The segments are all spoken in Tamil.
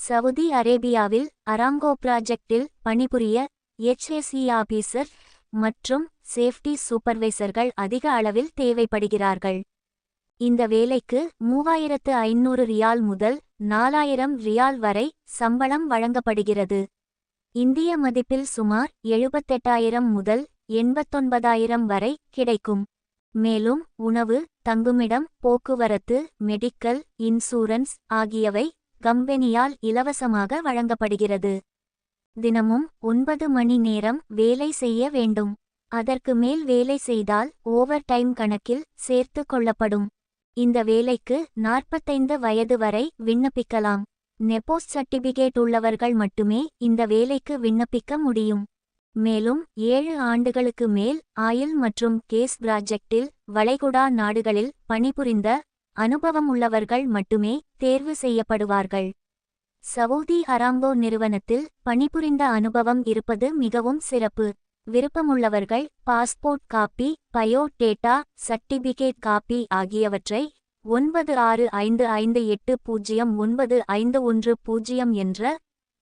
சவுதி அரேபியாவில் அராம்கோ ப்ராஜெக்டில் பணிபுரிய HSE ஆபீசர் மற்றும் சேஃப்டி சூப்பர்வைசர்கள் அதிக அளவில் தேவைப்படுகிறார்கள். இந்த வேலைக்கு 3500 ரியால் முதல் 4000 ரியால் வரை சம்பளம் வழங்கப்படுகிறது. இந்திய மதிப்பில் சுமார் 78,000 முதல் 89,000 வரை கிடைக்கும். மேலும் உணவு, தங்குமிடம், போக்குவரத்து, மெடிக்கல் இன்சூரன்ஸ் ஆகியவை கம்பெனியால் இலவசமாக வழங்கப்படுகிறது. தினமும் 9 மணி நேரம் வேலை செய்ய வேண்டும். அதற்கு மேல் வேலை செய்தால் ஓவர் டைம் கணக்கில் சேர்த்து கொள்ளப்படும். இந்த வேலைக்கு 45 வயது வரை விண்ணப்பிக்கலாம். நெபோஸ் சர்டிபிகேட் உள்ளவர்கள் மட்டுமே இந்த வேலைக்கு விண்ணப்பிக்க முடியும். மேலும் 7 ஆண்டுகளுக்கு மேல் ஆயில் மற்றும் கேஸ் ப்ராஜெக்டில் வளைகுடா நாடுகளில் பணிபுரிந்த அனுபவம் உள்ளவர்கள் மட்டுமே தேர்வு செய்யப்படுவார்கள். சவூதி அராம்கோ நிறுவனத்தில் பணிபுரிந்த அனுபவம் இருப்பது மிகவும் சிறப்பு. விருப்பமுள்ளவர்கள் passport copy, biodata certificate copy ஆகியவற்றை 9655809510 என்ற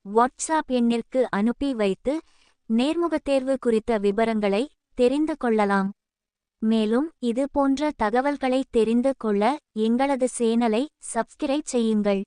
வாட்ஸ்ஆப் எண்ணிற்கு அனுப்பி வைத்து நேர்முகத் தேர்வு குறித்த விபரங்களை தெரிந்து கொள்ளலாம். மேலும் இது போன்ற தகவல்களை தெரிந்து கொள்ள எங்களது சேனலை சப்ஸ்கிரைப் செய்யுங்கள்.